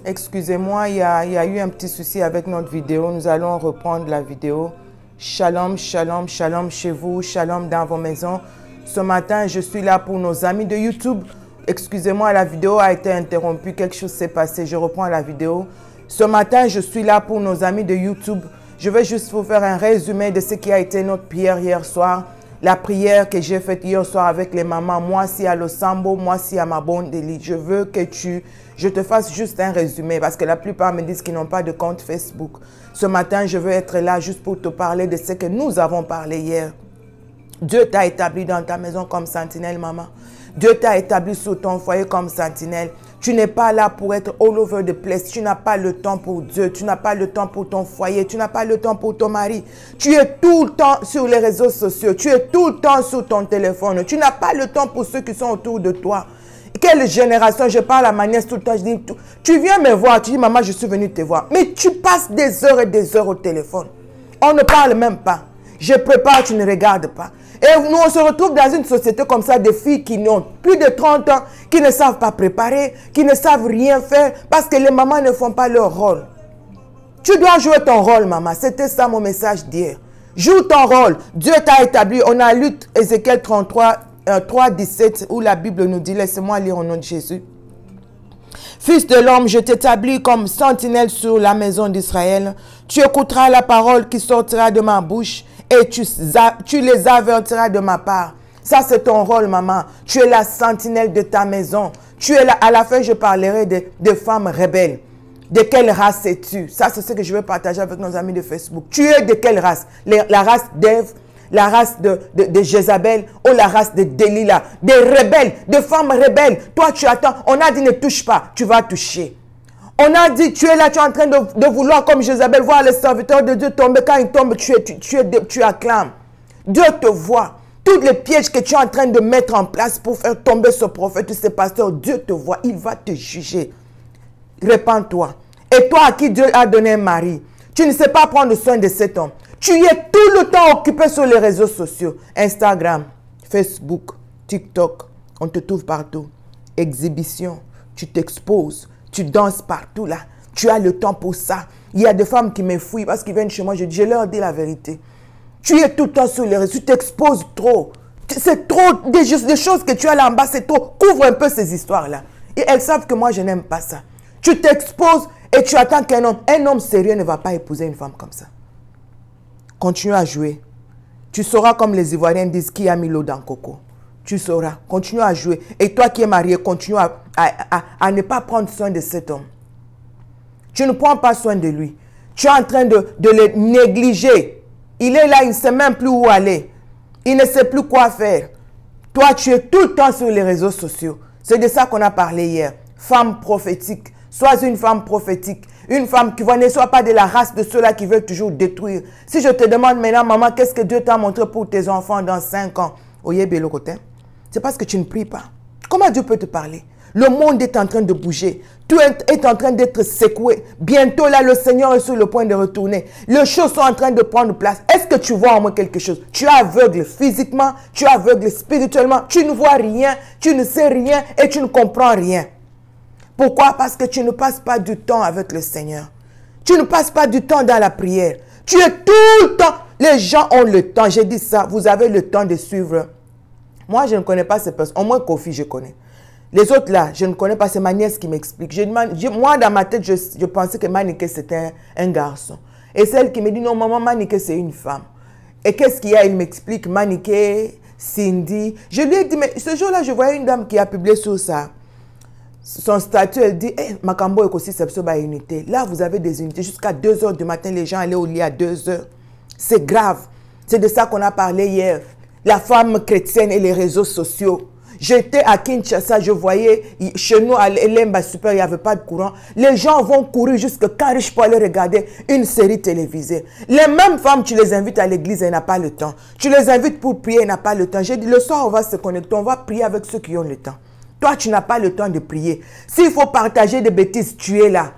Excusez-moi, il y a eu un petit souci avec notre vidéo. Nous allons reprendre la vidéo. Shalom, shalom, shalom chez vous, shalom dans vos maisons. Ce matin, je suis là pour nos amis de YouTube. Excusez-moi, la vidéo a été interrompue. Quelque chose s'est passé. Je reprends la vidéo. Ce matin, je suis là pour nos amis de YouTube. Je vais juste vous faire un résumé de ce qui a été notre prière hier soir. La prière que j'ai faite hier soir avec les mamans. Moi, si à Losambo, moi, si à Mabondeli. Je veux que je te fasse juste un résumé parce que la plupart me disent qu'ils n'ont pas de compte Facebook. Ce matin, je veux être là juste pour te parler de ce que nous avons parlé hier. Dieu t'a établi dans ta maison comme sentinelle, maman. Dieu t'a établi sur ton foyer comme sentinelle. Tu n'es pas là pour être all over the place. Tu n'as pas le temps pour Dieu. Tu n'as pas le temps pour ton foyer. Tu n'as pas le temps pour ton mari. Tu es tout le temps sur les réseaux sociaux. Tu es tout le temps sur ton téléphone. Tu n'as pas le temps pour ceux qui sont autour de toi. Quelle génération, je parle à ma nièce tout le temps. Je dis, tu viens me voir. Tu dis, maman, je suis venue te voir. Mais tu passes des heures et des heures au téléphone. On ne parle même pas. Je prépare, tu ne regardes pas. Et nous, on se retrouve dans une société comme ça, des filles qui n'ont plus de 30 ans, qui ne savent pas préparer, qui ne savent rien faire, parce que les mamans ne font pas leur rôle. Tu dois jouer ton rôle, maman. C'était ça mon message d'hier. Joue ton rôle. Dieu t'a établi. On a lu Ézéchiel 33, 3, 17, où la Bible nous dit, laissez-moi lire au nom de Jésus. Fils de l'homme, je t'établis comme sentinelle sur la maison d'Israël. Tu écouteras la parole qui sortira de ma bouche et tu les avertiras de ma part. Ça, c'est ton rôle, maman. Tu es la sentinelle de ta maison. Tu es là. À la fin, je parlerai de femmes rebelles. De quelle race es-tu? Ça, c'est ce que je vais partager avec nos amis de Facebook. Tu es de quelle race? La race d'Ève, la race de Jézabel ou la race de Delilah? Des rebelles, des femmes rebelles. Toi, tu attends. On a dit ne touche pas. Tu vas toucher. On a dit, tu es là, tu es en train de vouloir, comme Jézabel, voir les serviteurs de Dieu tomber. Quand ils tombent, tu acclames. Dieu te voit. Tous les pièges que tu es en train de mettre en place pour faire tomber ce prophète, ce pasteur, Dieu te voit. Il va te juger. Répands-toi. Et toi à qui Dieu a donné un mari, tu ne sais pas prendre soin de cet homme. Tu es tout le temps occupé sur les réseaux sociaux. Instagram, Facebook, TikTok. On te trouve partout. Exhibition. Tu t'exposes. Tu danses partout là. Tu as le temps pour ça. Il y a des femmes qui me fouillent parce qu'ils viennent chez moi. Je leur dis la vérité. Tu es tout le temps sur les réseaux. Tu t'exposes trop. C'est trop. Des choses que tu as là en bas, c'est trop. Couvre un peu ces histoires-là. Et elles savent que moi, je n'aime pas ça. Tu t'exposes et tu attends qu'un homme sérieux ne va pas épouser une femme comme ça. Continue à jouer. Tu sauras comme les Ivoiriens disent qui a mis l'eau dans le coco. Tu sauras. Continue à jouer. Et toi qui es marié, continue à ne pas prendre soin de cet homme. Tu ne prends pas soin de lui. Tu es en train de le négliger. Il est là, il ne sait même plus où aller. Il ne sait plus quoi faire. Toi, tu es tout le temps sur les réseaux sociaux. C'est de ça qu'on a parlé hier. Femme prophétique. Sois une femme prophétique. Une femme qui ne soit pas de la race de ceux-là qui veulent toujours détruire. Si je te demande maintenant, maman, qu'est-ce que Dieu t'a montré pour tes enfants dans 5 ans? C'est parce que tu ne pries pas. Comment Dieu peut te parler? Le monde est en train de bouger. Tout est en train d'être secoué. Bientôt, là, le Seigneur est sur le point de retourner. Les choses sont en train de prendre place. Est-ce que tu vois en moi quelque chose? Tu es aveugle physiquement, tu es aveugle spirituellement. Tu ne vois rien, tu ne sais rien et tu ne comprends rien. Pourquoi? Parce que tu ne passes pas du temps avec le Seigneur. Tu ne passes pas du temps dans la prière. Tu es tout le temps. Les gens ont le temps. J'ai dit ça. Vous avez le temps de suivre. Moi, je ne connais pas ces personnes. Au moins, Kofi, je connais. Les autres là, je ne connais pas. C'est ma nièce qui m'explique. Moi, dans ma tête, je pensais que Maniké, c'était un garçon. Et celle qui me dit, non, maman, Maniké, c'est une femme. Et qu'est-ce qu'il y a? Il m'explique, Maniké, Cindy. Je lui ai dit, mais ce jour-là, je voyais une dame qui a publié sur ça. Son statut, elle dit, hey, Makambo est aussi sepsoba unité. Là, vous avez des unités. Jusqu'à 2 h du matin, les gens allaient au lit à 2 h. C'est grave. C'est de ça qu'on a parlé hier. La femme chrétienne et les réseaux sociaux. J'étais à Kinshasa, je voyais, chez nous, à l'Emba Super, il n'y avait pas de courant. Les gens vont courir jusqu'à Karish pour aller regarder une série télévisée. Les mêmes femmes, tu les invites à l'église, elles n'ont pas le temps. Tu les invites pour prier, elles n'ont pas le temps. J'ai dit, le soir, on va se connecter, on va prier avec ceux qui ont le temps. Toi, tu n'as pas le temps de prier. S'il faut partager des bêtises, tu es là.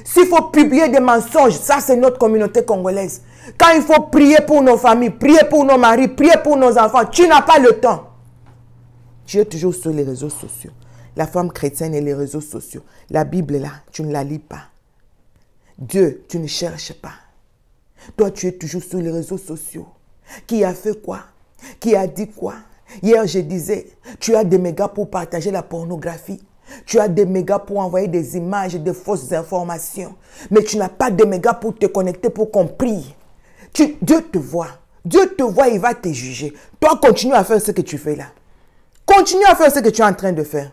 S'il faut publier des mensonges, ça, c'est notre communauté congolaise. Quand il faut prier pour nos familles, prier pour nos maris, prier pour nos enfants, tu n'as pas le temps. Tu es toujours sur les réseaux sociaux. la femme chrétienne et les réseaux sociaux. La Bible, là, tu ne la lis pas. Dieu, tu ne cherches pas. Toi, tu es toujours sur les réseaux sociaux. Qui a fait quoi? Qui a dit quoi? Hier, je disais, tu as des mégas pour partager la pornographie. Tu as des mégas pour envoyer des images, des fausses informations. Mais tu n'as pas de mégas pour te connecter, pour qu'on prie. Dieu te voit. Dieu te voit, il va te juger. Toi, continue à faire ce que tu fais là. Continue à faire ce que tu es en train de faire.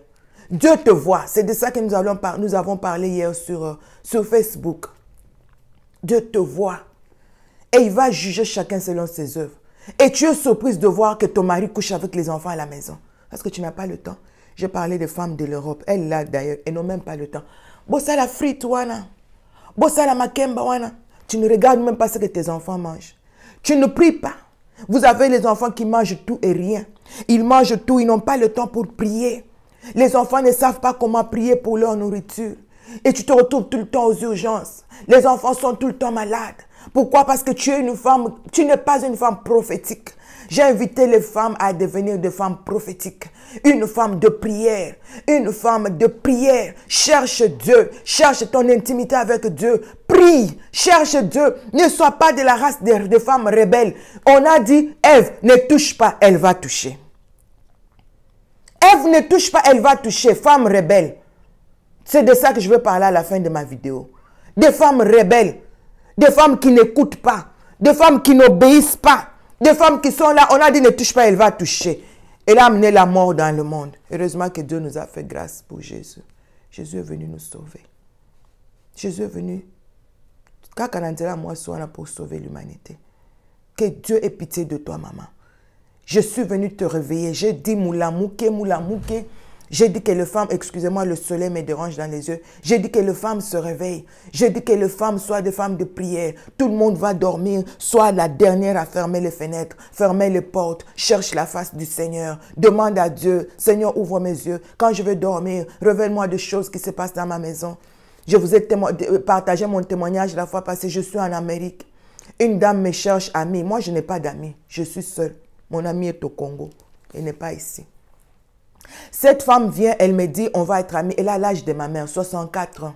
Dieu te voit. C'est de ça que nous avons parlé hier sur Facebook. Dieu te voit. Et il va juger chacun selon ses œuvres. Et tu es surprise de voir que ton mari couche avec les enfants à la maison. Parce que tu n'as pas le temps. J'ai parlé des femmes de l'Europe. Elles là d'ailleurs, elles n'ont même pas le temps. Bossa la frite, wana. Bossa la makemba, wana. Tu ne regardes même pas ce que tes enfants mangent. Tu ne pries pas. Vous avez les enfants qui mangent tout et rien. Ils mangent tout, ils n'ont pas le temps pour prier. Les enfants ne savent pas comment prier pour leur nourriture. Et tu te retrouves tout le temps aux urgences. Les enfants sont tout le temps malades. Pourquoi? Parce que tu es une femme, tu n'es pas une femme prophétique. J'ai invité les femmes à devenir des femmes prophétiques. Une femme de prière. Une femme de prière. Cherche Dieu. Cherche ton intimité avec Dieu. Prie. Cherche Dieu. Ne sois pas de la race des femmes rebelles. On a dit, Ève, ne touche pas, elle va toucher. Ève ne touche pas, elle va toucher. Femme rebelle. C'est de ça que je veux parler à la fin de ma vidéo. Des femmes rebelles. Des femmes qui n'écoutent pas. Des femmes qui n'obéissent pas. Des femmes qui sont là, on a dit ne touche pas, elle va toucher. Elle a amené la mort dans le monde. Heureusement que Dieu nous a fait grâce pour Jésus. Jésus est venu nous sauver. Jésus est venu. Quand moi soit pour sauver l'humanité. Que Dieu ait pitié de toi, maman. Je suis venu te réveiller. J'ai dit moula mouké, moula mouké. J'ai dit que les femmes, excusez-moi, le soleil me dérange dans les yeux. J'ai dit que les femmes se réveillent. J'ai dit que les femmes soient des femmes de prière. Tout le monde va dormir. Sois la dernière à fermer les fenêtres, fermer les portes. Cherche la face du Seigneur. Demande à Dieu, Seigneur, ouvre mes yeux. Quand je vais dormir, révèle-moi des choses qui se passent dans ma maison. Je vous ai partagé mon témoignage la fois passée. Je suis en Amérique. Une dame me cherche amie. Moi, je n'ai pas d'amis. Je suis seule. Mon ami est au Congo. Il n'est pas ici. Cette femme vient, elle me dit, on va être amis. Elle a l'âge de ma mère, 64 ans.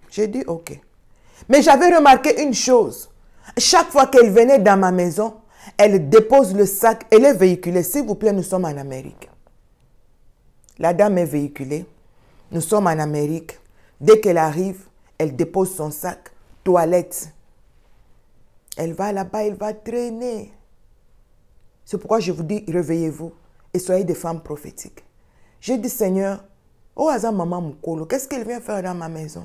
J'ai dit, ok. Mais j'avais remarqué une chose. Chaque fois qu'elle venait dans ma maison, elle dépose le sac. Elle est véhiculée. S'il vous plaît, nous sommes en Amérique. La dame est véhiculée. Nous sommes en Amérique. Dès qu'elle arrive, elle dépose son sac. Toilette. Elle va là-bas, elle va traîner. C'est pourquoi je vous dis, réveillez-vous. Et soyez des femmes prophétiques. J'ai dit, Seigneur, oh Azam Maman Moukolo, qu'est-ce qu'elle vient faire dans ma maison?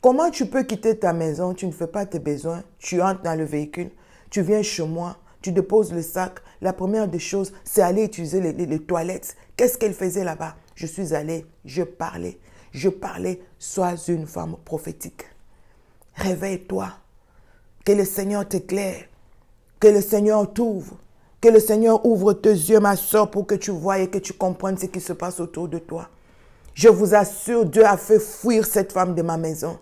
Comment tu peux quitter ta maison, tu ne fais pas tes besoins, tu entres dans le véhicule, tu viens chez moi, tu déposes le sac. La première des choses, c'est aller utiliser les toilettes. Qu'est-ce qu'elle faisait là-bas? Je suis allée, je parlais. Je parlais, sois une femme prophétique. Réveille-toi. Que le Seigneur t'éclaire. Que le Seigneur t'ouvre. Que le Seigneur ouvre tes yeux, ma soeur, pour que tu vois et que tu comprennes ce qui se passe autour de toi. Je vous assure, Dieu a fait fuir cette femme de ma maison.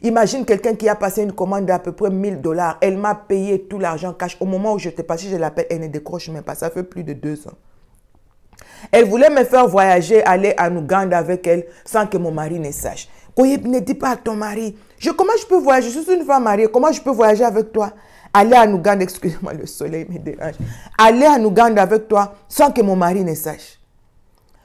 Imagine quelqu'un qui a passé une commande d'à peu près 1000 $. Elle m'a payé tout l'argent cash. Au moment où je t'ai passé, je l'appelle, elle ne décroche même pas. Ça fait plus de 2 ans. Elle voulait me faire voyager, aller en Ouganda avec elle, sans que mon mari ne sache. Ne dis pas à ton mari, comment je peux voyager? Je suis une femme mariée, comment je peux voyager avec toi? Aller en Ouganda, excusez-moi, le soleil me dérange. Aller en Ouganda avec toi sans que mon mari ne sache.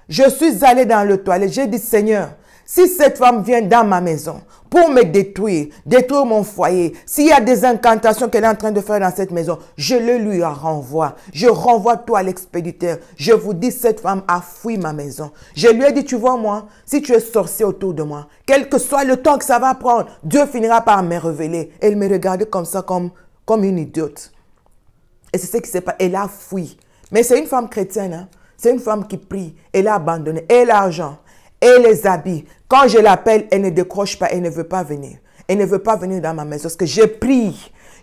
Je suis allée dans le toilette. J'ai dit, Seigneur, si cette femme vient dans ma maison pour me détruire mon foyer, s'il y a des incantations qu'elle est en train de faire dans cette maison, je le lui renvoie. Je renvoie tout à l'expéditeur. Je vous dis, cette femme a fui ma maison. Je lui ai dit, tu vois moi, si tu es sorcier autour de moi, quel que soit le temps que ça va prendre, Dieu finira par me révéler. Elle me regardait comme ça, comme une idiote. Et c'est ce qui s'est passé. Elle a fui. Mais c'est une femme chrétienne. Hein? C'est une femme qui prie. Elle a abandonné. Et l'argent. Et les habits. Quand je l'appelle, elle ne décroche pas. Elle ne veut pas venir. Elle ne veut pas venir dans ma maison. Parce que j'ai prié.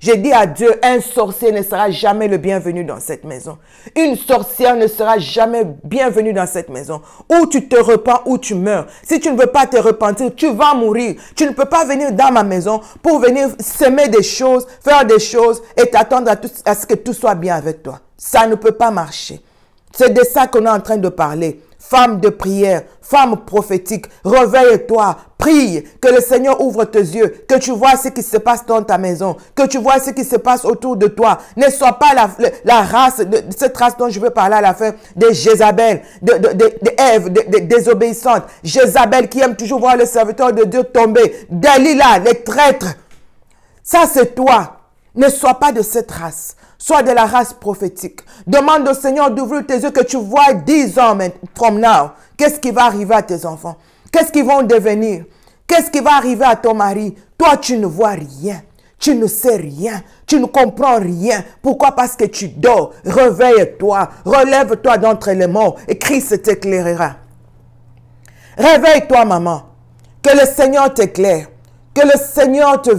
J'ai dit à Dieu, un sorcier ne sera jamais le bienvenu dans cette maison. Une sorcière ne sera jamais bienvenue dans cette maison. Ou tu te repens ou tu meurs. Si tu ne veux pas te repentir, tu vas mourir. Tu ne peux pas venir dans ma maison pour venir semer des choses, faire des choses et t'attendre à ce que tout soit bien avec toi. Ça ne peut pas marcher. C'est de ça qu'on est en train de parler. Femme de prière, femme prophétique, réveille-toi, prie, que le Seigneur ouvre tes yeux, que tu vois ce qui se passe dans ta maison, que tu vois ce qui se passe autour de toi. Ne sois pas la race, cette race dont je veux parler à la fin, de Jézabel, de Ève, désobéissante. Jézabel qui aime toujours voir le serviteur de Dieu tomber. Dalila, les traîtres. Ça, c'est toi. Ne sois pas de cette race. Sois de la race prophétique. Demande au Seigneur d'ouvrir tes yeux que tu vois 10 ans from now. Qu'est-ce qui va arriver à tes enfants? Qu'est-ce qu'ils vont devenir? Qu'est-ce qui va arriver à ton mari? Toi, tu ne vois rien. Tu ne sais rien. Tu ne comprends rien. Pourquoi? Parce que tu dors. Réveille-toi. Relève-toi d'entre les morts et Christ t'éclairera. Réveille-toi, maman. Que le Seigneur t'éclaire. Que le Seigneur te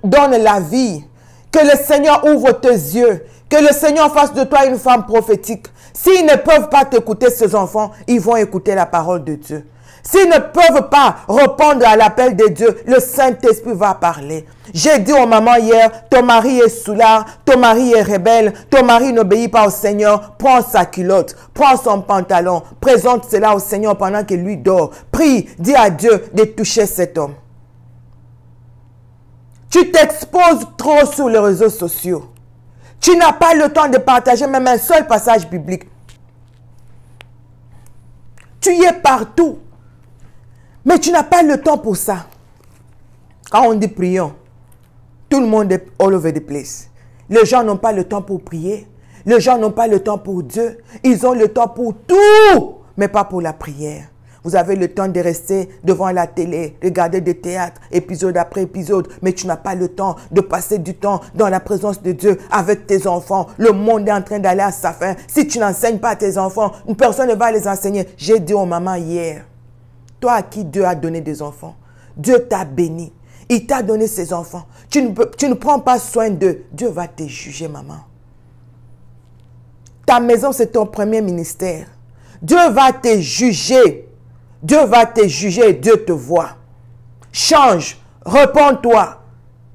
donne la vie. Que le Seigneur ouvre tes yeux. Que le Seigneur fasse de toi une femme prophétique. S'ils ne peuvent pas t'écouter, ces enfants, ils vont écouter la parole de Dieu. S'ils ne peuvent pas répondre à l'appel de Dieu, le Saint-Esprit va parler. J'ai dit aux mamans hier, ton mari est soulard, ton mari est rebelle, ton mari n'obéit pas au Seigneur. Prends sa culotte, prends son pantalon, présente cela au Seigneur pendant que lui dort. Prie, dis à Dieu de toucher cet homme. Tu t'exposes trop sur les réseaux sociaux. Tu n'as pas le temps de partager même un seul passage biblique. Tu y es partout. Mais tu n'as pas le temps pour ça. Quand on dit prions, tout le monde est all over the place. Les gens n'ont pas le temps pour prier. Les gens n'ont pas le temps pour Dieu. Ils ont le temps pour tout, mais pas pour la prière. Vous avez le temps de rester devant la télé, regarder des théâtres, épisode après épisode, mais tu n'as pas le temps de passer du temps dans la présence de Dieu avec tes enfants. Le monde est en train d'aller à sa fin. Si tu n'enseignes pas à tes enfants, une personne ne va les enseigner. J'ai dit aux mamans hier, toi à qui Dieu a donné des enfants, Dieu t'a béni. Il t'a donné ses enfants. Tu ne prends pas soin d'eux. Dieu va te juger, maman. Ta maison, c'est ton premier ministère. Dieu va te juger. Dieu va te juger et Dieu te voit. Change, réponds-toi,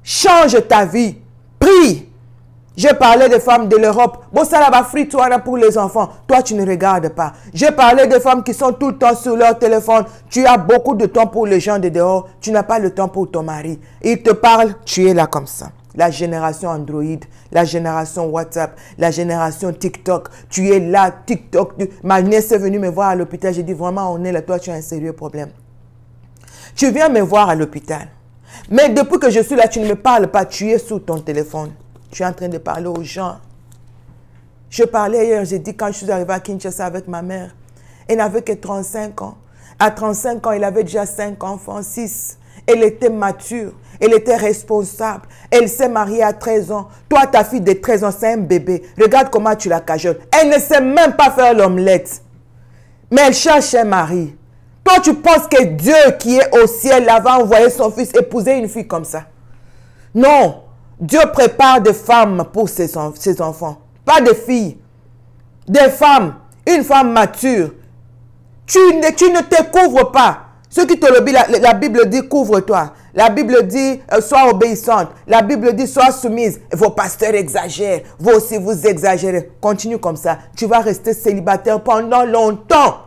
change ta vie, prie. J'ai parlé des femmes de l'Europe. Bon, ça là-bas, free-toi pour les enfants. Toi, tu ne regardes pas. J'ai parlé des femmes qui sont tout le temps sur leur téléphone. Tu as beaucoup de temps pour les gens de dehors. Tu n'as pas le temps pour ton mari. Il te parle, tu es là comme ça. La génération Android, la génération WhatsApp, la génération TikTok. Tu es là, TikTok. Ma nièce est venue me voir à l'hôpital. J'ai dit, vraiment, on est là. Toi, tu as un sérieux problème. Tu viens me voir à l'hôpital. Mais depuis que je suis là, tu ne me parles pas. Tu es sur ton téléphone. Tu es en train de parler aux gens. Je parlais hier, j'ai dit, quand je suis arrivée à Kinshasa avec ma mère, elle n'avait que 35 ans. À 35 ans, elle avait déjà 5 enfants, 6. Elle était mature. Elle était responsable. Elle s'est mariée à 13 ans. Toi, ta fille de 13 ans, c'est un bébé. Regarde comment tu la cajoles. Elle ne sait même pas faire l'omelette. Mais elle cherche un mari. Toi, tu penses que Dieu qui est au ciel avait envoyé son fils épouser une fille comme ça? Non. Dieu prépare des femmes pour ses enfants. Pas des filles. Des femmes. Une femme mature. Tu ne te couvres pas. Ceux qui te le disent, la Bible dit couvre-toi. La Bible dit sois obéissante. La Bible dit sois soumise. Vos pasteurs exagèrent. Vous aussi vous exagérez. Continue comme ça. Tu vas rester célibataire pendant longtemps.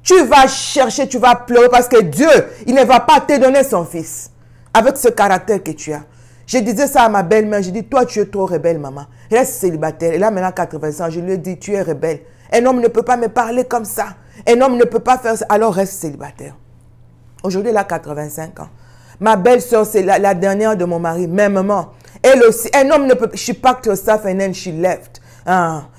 Tu vas chercher, tu vas pleurer parce que Dieu, il ne va pas te donner son fils. Avec ce caractère que tu as. Je disais ça à ma belle-mère. Je dis, toi tu es trop rebelle maman. Reste célibataire. Elle a maintenant 80 ans. Je lui ai dit, tu es rebelle. Un homme ne peut pas me parler comme ça. Un homme ne peut pas faire ça. Alors reste célibataire. Aujourd'hui, elle a 85 ans. Ma belle-sœur, c'est la dernière de mon mari. Mêmement. Elle aussi. Un homme ne peut pas. She packed herself and then she left.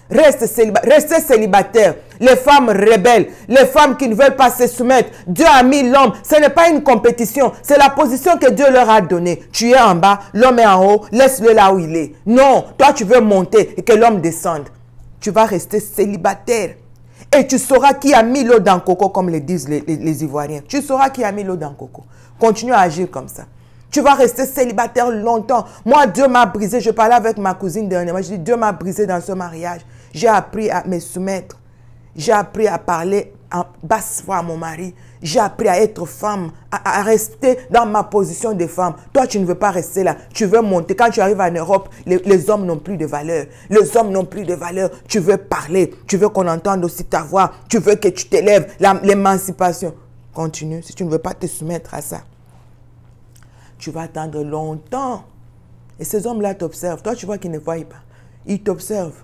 Restez célibataire. Les femmes rebelles. Les femmes qui ne veulent pas se soumettre. Dieu a mis l'homme. Ce n'est pas une compétition. C'est la position que Dieu leur a donnée. Tu es en bas. L'homme est en haut. Laisse-le là où il est. Non. Toi, tu veux monter et que l'homme descende. Tu vas rester célibataire. Et tu sauras qui a mis l'eau dans le coco, comme le disent les Ivoiriens. Tu sauras qui a mis l'eau dans le coco. Continue à agir comme ça. Tu vas rester célibataire longtemps. Moi, Dieu m'a brisé. Je parlais avec ma cousine dernièrement. Je dis, Dieu m'a brisé dans ce mariage. J'ai appris à me soumettre. J'ai appris à parler en basse voix à mon mari. J'ai appris à être femme, à rester dans ma position de femme. Toi, tu ne veux pas rester là. Tu veux monter. Quand tu arrives en Europe, les hommes n'ont plus de valeur. Les hommes n'ont plus de valeur. Tu veux parler. Tu veux qu'on entende aussi ta voix. Tu veux que tu t'élèves. L'émancipation. Continue. Si tu ne veux pas te soumettre à ça, tu vas attendre longtemps. Et ces hommes-là t'observent. Toi, tu vois qu'ils ne voient pas. Ils t'observent.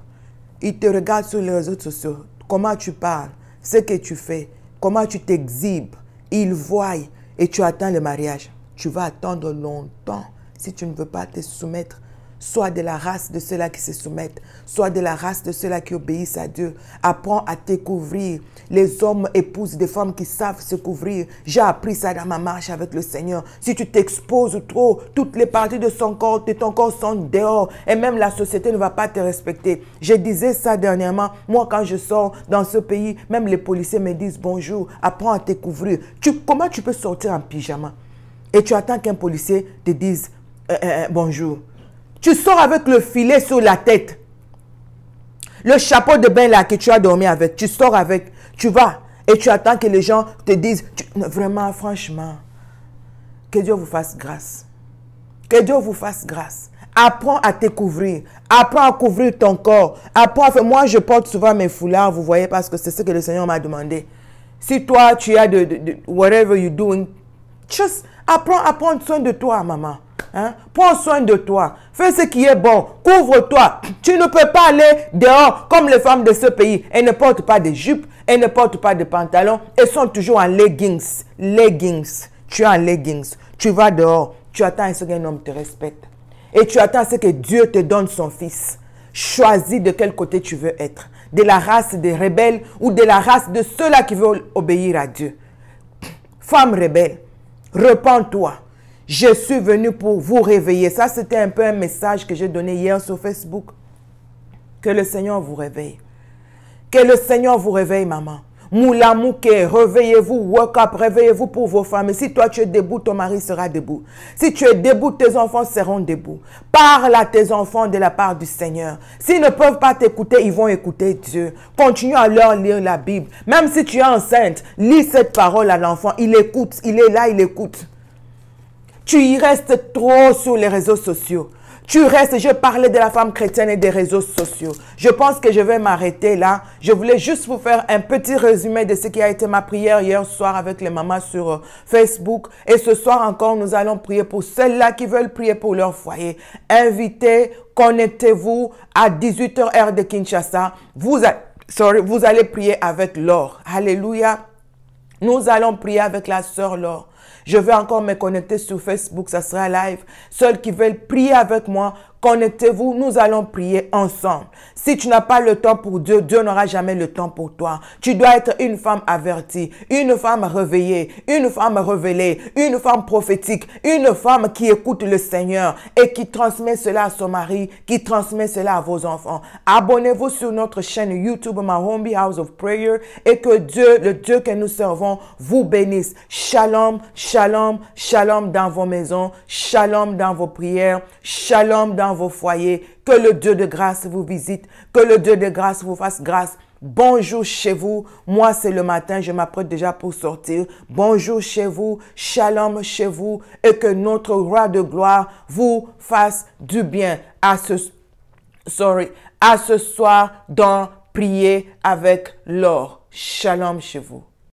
Ils te regardent sur les réseaux sociaux. Comment tu parles, ce que tu fais, comment tu t'exhibes. Ils voient et tu attends le mariage. Tu vas attendre longtemps si tu ne veux pas te soumettre. Sois de la race de ceux-là qui se soumettent. Sois de la race de ceux-là qui obéissent à Dieu. Apprends à te couvrir. Les hommes épousent des femmes qui savent se couvrir. J'ai appris ça dans ma marche avec le Seigneur. Si tu t'exposes trop, toutes les parties de ton corps sont dehors. Et même la société ne va pas te respecter. Je disais ça dernièrement. Moi, quand je sors dans ce pays, même les policiers me disent bonjour. Apprends à te couvrir. Comment tu peux sortir en pyjama? Et tu attends qu'un policier te dise bonjour. Tu sors avec le filet sur la tête. Le chapeau de bain là que tu as dormi avec. Tu sors avec. Tu vas. Et tu attends que les gens te disent. Vraiment, franchement. Que Dieu vous fasse grâce. Que Dieu vous fasse grâce. Apprends à te couvrir. Apprends à couvrir ton corps. Apprends à faire. Moi, je porte souvent mes foulards, vous voyez, parce que c'est ce que le Seigneur m'a demandé. Si toi, tu as whatever you're doing, just apprends à prendre soin de toi, maman. Hein? Prends soin de toi. Fais ce qui est bon. Couvre-toi. Tu ne peux pas aller dehors comme les femmes de ce pays. Elles ne portent pas de jupes. Elles ne portent pas de pantalons. Elles sont toujours en leggings. Leggings. Tu es en leggings. Tu vas dehors. Tu attends à ce qu'un homme te respecte. Et tu attends à ce que Dieu te donne son fils. Choisis de quel côté tu veux être. De la race des rebelles ou de la race de ceux-là qui veulent obéir à Dieu. Femme rebelle, repens-toi. Je suis venu pour vous réveiller. Ça, c'était un peu un message que j'ai donné hier sur Facebook. Que le Seigneur vous réveille. Que le Seigneur vous réveille, maman. Moula Mouke, réveillez-vous, wake up, réveillez-vous pour vos femmes. Si toi tu es debout, ton mari sera debout. Si tu es debout, tes enfants seront debout. Parle à tes enfants de la part du Seigneur. S'ils ne peuvent pas t'écouter, ils vont écouter Dieu. Continue à leur lire la Bible. Même si tu es enceinte, lis cette parole à l'enfant. Il écoute, il est là, il écoute. Tu y restes trop sur les réseaux sociaux. Tu restes, je parlais de la femme chrétienne et des réseaux sociaux. Je pense que je vais m'arrêter là. Je voulais juste vous faire un petit résumé de ce qui a été ma prière hier soir avec les mamans sur Facebook. Et ce soir encore, nous allons prier pour celles-là qui veulent prier pour leur foyer. Invitez, connectez-vous à 18h heure de Kinshasa. Vous allez prier avec Laure. Alléluia. Nous allons prier avec la sœur Laure. Je vais encore me connecter sur Facebook, ça sera live. Ceux qui veulent prier avec moi, connectez-vous, nous allons prier ensemble. Si tu n'as pas le temps pour Dieu, Dieu n'aura jamais le temps pour toi. Tu dois être une femme avertie, une femme réveillée, une femme révélée, une femme prophétique, une femme qui écoute le Seigneur et qui transmet cela à son mari, qui transmet cela à vos enfants. Abonnez-vous sur notre chaîne YouTube, Mahombi House of Prayer, et que Dieu, le Dieu que nous servons, vous bénisse. Shalom, shalom, shalom dans vos maisons, shalom dans vos prières, shalom dans vos foyers. Que le Dieu de grâce vous visite, que le Dieu de grâce vous fasse grâce. Bonjour chez vous. Moi, c'est le matin, je m'apprête déjà pour sortir. Bonjour chez vous, shalom chez vous, et que notre roi de gloire vous fasse du bien. À ce soir, dans Prier avec Laure. Shalom chez vous.